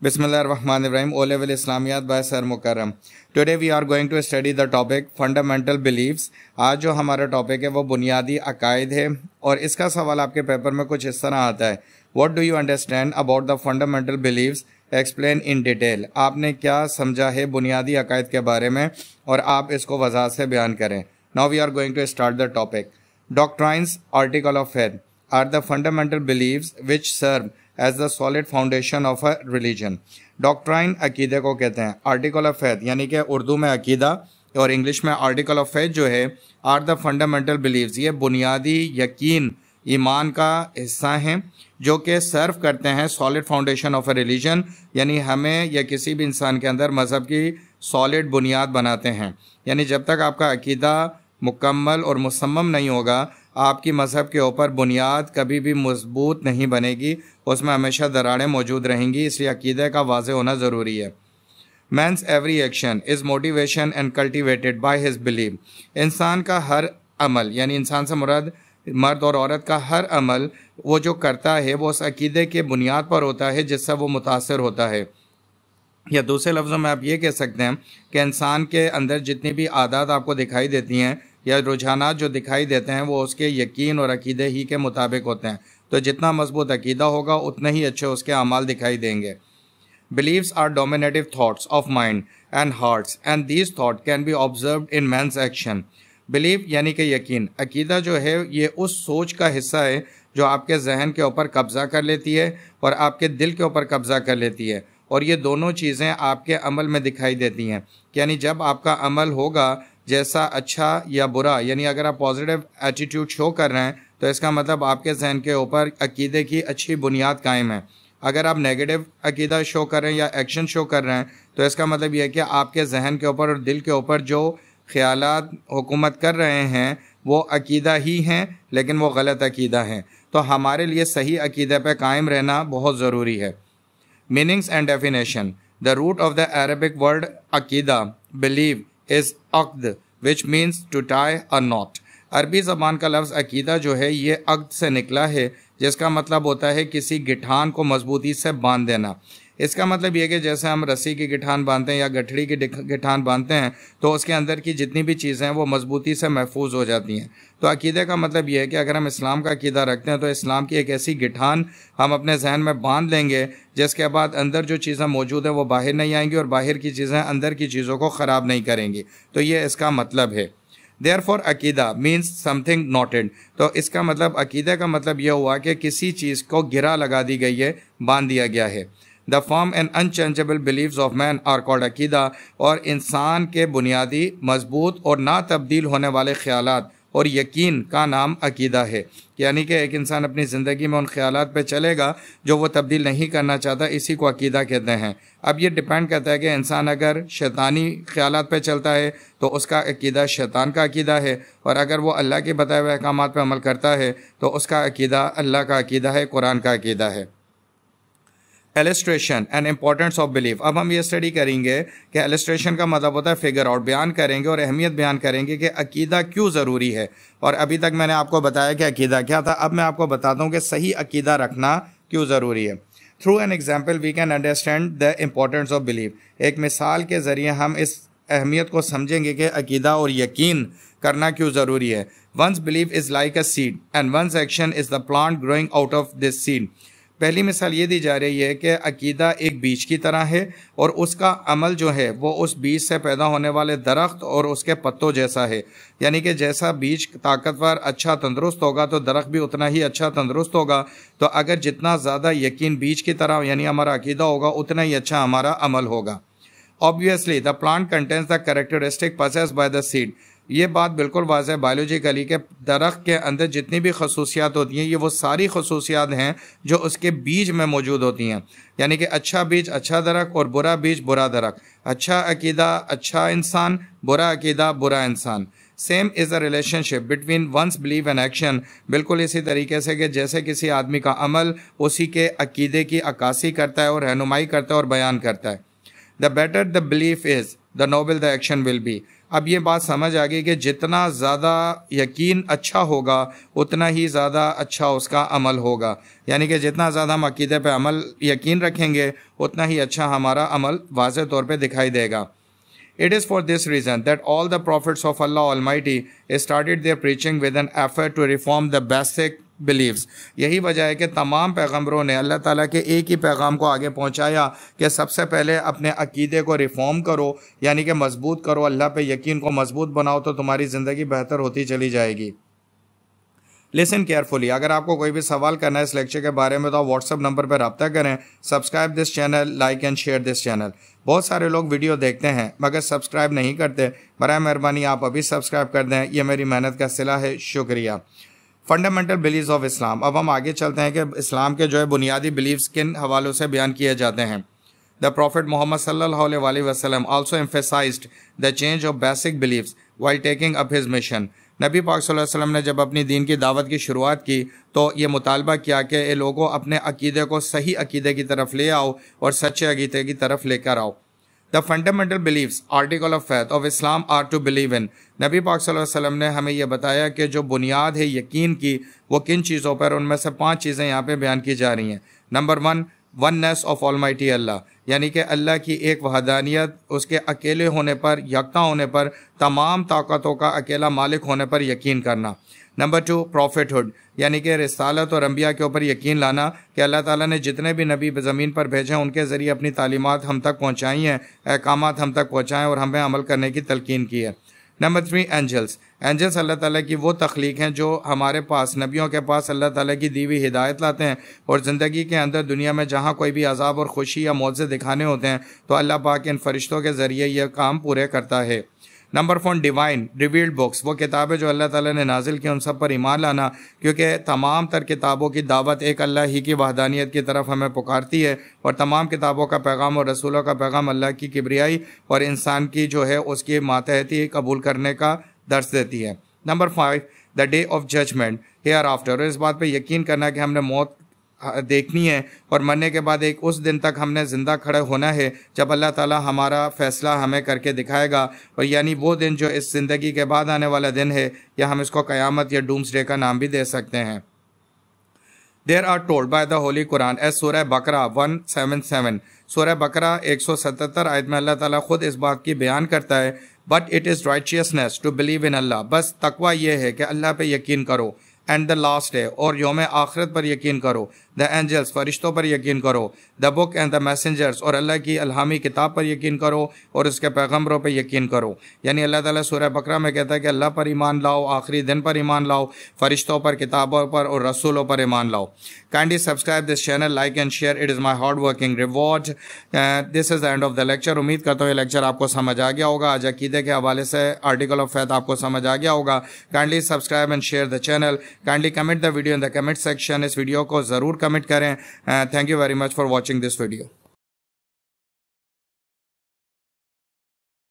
Bismillahirrahmanirrahim. O level Islamiyat by Sir Mukarram. Today we are going to study the topic fundamental beliefs. आज जो हमारा topic है वो बुनियादी अकायद है और इसका सवाल आपके पेपर में कुछ इस तरह आता है. What do you understand about the fundamental beliefs? Explain in detail. आपने क्या समझा है बुनियादी अकायद के बारे में और आप इसको वज़ाहत से बयान करें. Now we are going to start the topic. Doctrines, article of faith, are the fundamental beliefs which serve as the solid foundation of a religion. Doctrine अकीदे को कहते हैं. Article of faith यानी कि उर्दू में अकीदा और इंग्लिश में article of faith जो है are the fundamental beliefs. ये बुनियादी यकीन ईमान का हिस्सा हैं जो कि सर्व करते हैं solid foundation of a religion, यानी हमें या किसी भी इंसान के अंदर मज़हब की सॉलिड बुनियाद बनाते हैं. यानी जब तक आपका अकीदा मुकम्मल और मुसम्मम नहीं होगा, आपकी मज़हब के ऊपर बुनियाद कभी भी मजबूत नहीं बनेगी, उसमें हमेशा दरारें मौजूद रहेंगी. इसलिए अकीदे का वाज़े होना ज़रूरी है. Man's every action is motivation and cultivated by his believe. इंसान का हर अमल, यानी इंसान से मुराद मर्द और औरत का हर अमल वो जो करता है वो उस अकीदे के बुनियाद पर होता है जिससे वो मुतासर होता है. या दूसरे लफ्ज़ों में आप ये कह सकते हैं कि इंसान के अंदर जितनी भी आदत आपको दिखाई देती हैं या रुझानात जो दिखाई देते हैं वो उसके यकीन और अकीदे ही के मुताबिक होते हैं. तो जितना मजबूत अकीदा होगा उतने ही अच्छे उसके अमाल दिखाई देंगे. Beliefs are dominative thoughts of mind and hearts and these thoughts can be observed in man's action. Belief यानी कि यकीन, अकीदा जो है ये उस सोच का हिस्सा है जो आपके जहन के ऊपर कब्ज़ा कर लेती है और आपके दिल के ऊपर कब्ज़ा कर लेती है, और ये दोनों चीज़ें आपके अमल में दिखाई देती हैं. यानी जब आपका अमल होगा जैसा अच्छा या बुरा, यानी अगर आप पॉजिटिव एटीट्यूड शो कर रहे हैं तो इसका मतलब आपके जहन के ऊपर अकीदे की अच्छी बुनियाद कायम है. अगर आप नेगेटिव अकीदा शो कर रहे हैं या एक्शन शो कर रहे हैं तो इसका मतलब यह है कि आपके जहन के ऊपर और दिल के ऊपर जो ख्यालात हुकूमत कर रहे हैं वो अकीदा ही हैं, लेकिन वो गलत अकीदा हैं. तो हमारे लिए सही अकीदे पर कायम रहना बहुत ज़रूरी है. Meanings and definition. The root of the Arabic word अकीदा बिलीव इज़ अक्द which means to tie a knot. अरबी ज़बान का लफ्ज़ अकीदा जो है ये अक्द से निकला है जिसका मतलब होता है किसी गिठान को मजबूती से बांध देना. इसका मतलब ये कि जैसे हम रस्सी की गिठान बांधते हैं या गठड़ी की गिठान बांधते हैं तो उसके अंदर की जितनी भी चीज़ें हैं वो मजबूती से महफूज हो जाती हैं. तो अकीदे का मतलब ये है कि अगर हम इस्लाम का अकीदा रखते हैं तो इस्लाम की एक ऐसी गिठान हम अपने जहन में बांध लेंगे जिसके बाद अंदर जो चीज़ें मौजूद हैं वो बाहर नहीं आएंगी और बाहर की चीज़ें अंदर की चीज़ों को ख़राब नहीं करेंगी. तो ये इसका मतलब है. Therefore अकीदा मीन्स समथिंग नॉटेड. तो इसका मतलब अकीदे का मतलब यह हुआ कि किसी चीज़ को गिरा लगा दी गई है, बांध दिया गया है. The firm and unchangeable believes of man are called अकीदा. और इंसान के बुनियादी मजबूत और ना तब्दील होने वाले ख्यालात और यकीन का नाम अकीदा है. यानी कि एक इंसान अपनी ज़िंदगी में उन ख्यालात पे चलेगा जो वो तब्दील नहीं करना चाहता, इसी को अकीदा कहते हैं. अब ये डिपेंड करता है कि इंसान अगर शैतानी ख्यालात पे चलता है तो उसका अकीदा शैतान का अकीदा है, और अगर वो अल्लाह के बताए हुए अहकामात पे अमल करता है तो उसका अकीदा अल्लाह का अकीदा है, कुरान का अकीदा है. Illustration and importance of belief. अब हम ये स्टडी करेंगे कि एलिस्ट्रेशन का मतलब होता है फिगर आउट, बयान करेंगे और अहमियत बयान करेंगे कि अकीदा क्यों ज़रूरी है. और अभी तक मैंने आपको बताया कि अकीदा क्या था, अब मैं आपको बताता हूँ कि सही अकीदा रखना क्यों ज़रूरी है. Through an example we can understand the importance of belief. एक मिसाल के ज़रिए हम इस अहमियत को समझेंगे कि अकीदा और यकीन करना क्यों ज़रूरी है. One's believe is like a seed and one's action is the plant growing out of this seed. पहली मिसाल ये दी जा रही है कि अकीदा एक बीज की तरह है और उसका अमल जो है वो उस बीज से पैदा होने वाले दरख्त और उसके पत्तों जैसा है. यानी कि जैसा बीज ताकतवर अच्छा तंदुरुस्त होगा तो दरख्त भी उतना ही अच्छा तंदुरुस्त होगा. तो अगर जितना ज़्यादा यकीन बीज की तरह यानी हमारा अकीदा होगा उतना ही अच्छा हमारा अमल होगा. Obviously the plant contains the characteristic possessed by the seed. ये बात बिल्कुल वाज़ह है बायोलॉजिकली के दरख्त के अंदर जितनी भी खसूसियात होती हैं ये वो सारी खसूसियात हैं जो उसके बीज में मौजूद होती हैं. यानी कि अच्छा बीज अच्छा दरख्त और बुरा बीज बुरा दरख्त. अच्छा अकीदा अच्छा इंसान, बुरा अकीदा बुरा इंसान. Same is the relationship between one's believe and action. बिल्कुल इसी तरीके से कि जैसे किसी आदमी का अमल उसी के अकीदे की अक्कासी करता है और रहनुमाई करता है और बयान करता है. The better the belief is the noble the action will be. اب یہ بات سمجھ آ گئی کہ جتنا زیادہ یقین اچھا ہوگا اتنا ہی زیادہ اچھا اس کا عمل ہوگا، یعنی کہ جتنا زیادہ ہم عقیدے پہ عمل یقین رکھیں گے اتنا ہی اچھا ہمارا عمل واضح طور پہ دکھائی دے گا۔ It is for this reason that all the prophets of Allah Almighty started their preaching with an effort to reform the basic beliefs. یہی وجہ ہے کہ تمام پیغمبروں نے اللہ تعالیٰ کے ایک ہی پیغام کو آگے پہنچایا کہ سب سے پہلے اپنے عقیدے کو ریفارم کرو، یعنی کہ مضبوط کرو، اللہ پہ یقین کو مضبوط بناؤ تو تمہاری زندگی بہتر ہوتی چلی جائے گی۔ لسن کیئرفلی، اگر آپ کو کوئی بھی سوال کرنا ہے اس لیکچر کے بارے میں تو آپ واٹس ایپ نمبر پہ رابطہ کریں۔ Subscribe this channel, like and share this channel. بہت سارے لوگ ویڈیو دیکھتے ہیں مگر سبسکرائب نہیں کرتے، برائے مہربانی آپ ابھی سبسکرائب کر دیں، یہ میری محنت کا صلہ ہے، شکریہ۔ فنڈامنٹل بلیفز آف اسلام، اب ہم آگے چلتے ہیں کہ اسلام کے جو ہے بنیادی بلیفز کن حوالوں سے بیان کیے جاتے ہیں۔ The Prophet Muhammad sallallahu alaihi wasallam also emphasized the change of basic beliefs while taking up his mission. نبی پاک صلی اللہ علیہ وسلم نے جب اپنی دین کی دعوت کی شروعات کی تو یہ مطالبہ کیا کہ اے لوگوں اپنے عقیدے کو صحیح عقیدے کی طرف لے آؤ اور سچے عقیدے کی طرف لے کر آؤ۔ The fundamental beliefs, article of faith of Islam are to believe in. نبی پاک صلی اللہ علیہ وسلم نے ہمیں یہ بتایا کہ جو بنیاد ہے یقین کی وہ کن چیزوں پر، ان میں سے 5 چیزیں یہاں پہ بیان کی جا رہی ہیں۔ نمبر 1، وننس آف آلمائٹی اللہ، یعنی کہ اللہ کی ایک وحدانیت، اس کے اکیلے ہونے پر، یکتا ہونے پر، تمام طاقتوں کا اکیلا مالک ہونے پر یقین کرنا۔ نمبر 2، پروفیٹہڈ، یعنی کہ رسالت اور انبیاء کے اوپر یقین لانا کہ اللہ تعالیٰ نے جتنے بھی نبی زمین پر بھیجے ہیں ان کے ذریعے اپنی تعلیمات ہم تک پہنچائی ہیں، احکامات ہم تک پہنچائیں اور ہمیں عمل کرنے کی تلقین کی ہے۔ نمبر 3، اینجلس اللہ تعالیٰ کی وہ تخلیق ہیں جو ہمارے پاس، نبیوں کے پاس اللہ تعالیٰ کی دی ہوئی ہدایت لاتے ہیں اور زندگی کے اندر دنیا میں جہاں کوئی بھی عذاب اور خوشی یا معجزے دکھانے ہوتے ہیں تو اللہ پاک ان فرشتوں کے ذریعے یہ کام پورے کرتا ہے۔ نمبر 4، ڈیوائن ریویلڈ بکس، وہ کتابیں جو اللہ تعالیٰ نے نازل کی ان سب پر ایمان لانا، کیونکہ تمام تر کتابوں کی دعوت ایک اللہ ہی کی وحدانیت کی طرف ہمیں پکارتی ہے اور تمام کتابوں کا پیغام اور رسولوں کا پیغام اللہ کی کبریائی اور انسان کی جو ہے اس کی ماتحتی قبول کرنے کا درس دیتی ہے۔ Number 5، the day of judgement hereafter, اس بات پہ یقین کرنا کہ ہم نے موت دیکھنی ہے اور مرنے کے بعد ایک اس دن تک ہم نے زندہ کھڑے ہونا ہے جب اللہ تعالیٰ ہمارا فیصلہ ہمیں کر کے دکھائے گا، اور یعنی وہ دن جو اس زندگی کے بعد آنے والا دن ہے، یا ہم اس کو قیامت یا ڈومس ڈے کا نام بھی دے سکتے ہیں۔ There are told by the Holy Quran as سورہ بقرہ 177، سورہ بقرہ 177 آیت میں اللہ تعالیٰ خود اس بات کی بیان کرتا ہے But it is righteousness to believe in Allah، بس تقوی یہ ہے کہ اللہ پہ یقین کرو، اینڈ دا لاسٹ ڈے، اور یوم آخرت پر یقین کرو، دا اینجلس، فرشتوں پر یقین کرو، دا بک اینڈ دا میسنجرس، اور اللہ کی الہامی کتاب پر یقین کرو اور اس کے پیغمبروں پہ یقین کرو۔ یعنی اللہ تعالیٰ سورہ بقرہ میں کہتا ہے کہ اللہ پر ایمان لاؤ، آخری دن پر ایمان لاؤ، فرشتوں پر، کتابوں پر اور رسولوں پر ایمان لاؤ۔ Kindly subscribe this channel, like and share. It is my hard working reward. This is the end of the lecture. امید کرتا ہوں یہ لیکچر آپ کو سمجھ آ گیا ہوگا، آج عقیدے کے حوالے سے article of faith آپ کو سمجھ آ گیا ہوگا۔ Kindly subscribe and share the channel. Kindly comment the video in the comment section. اس ویڈیو کو ضرور کمنٹ کریں۔ Thank you very much for watching this video.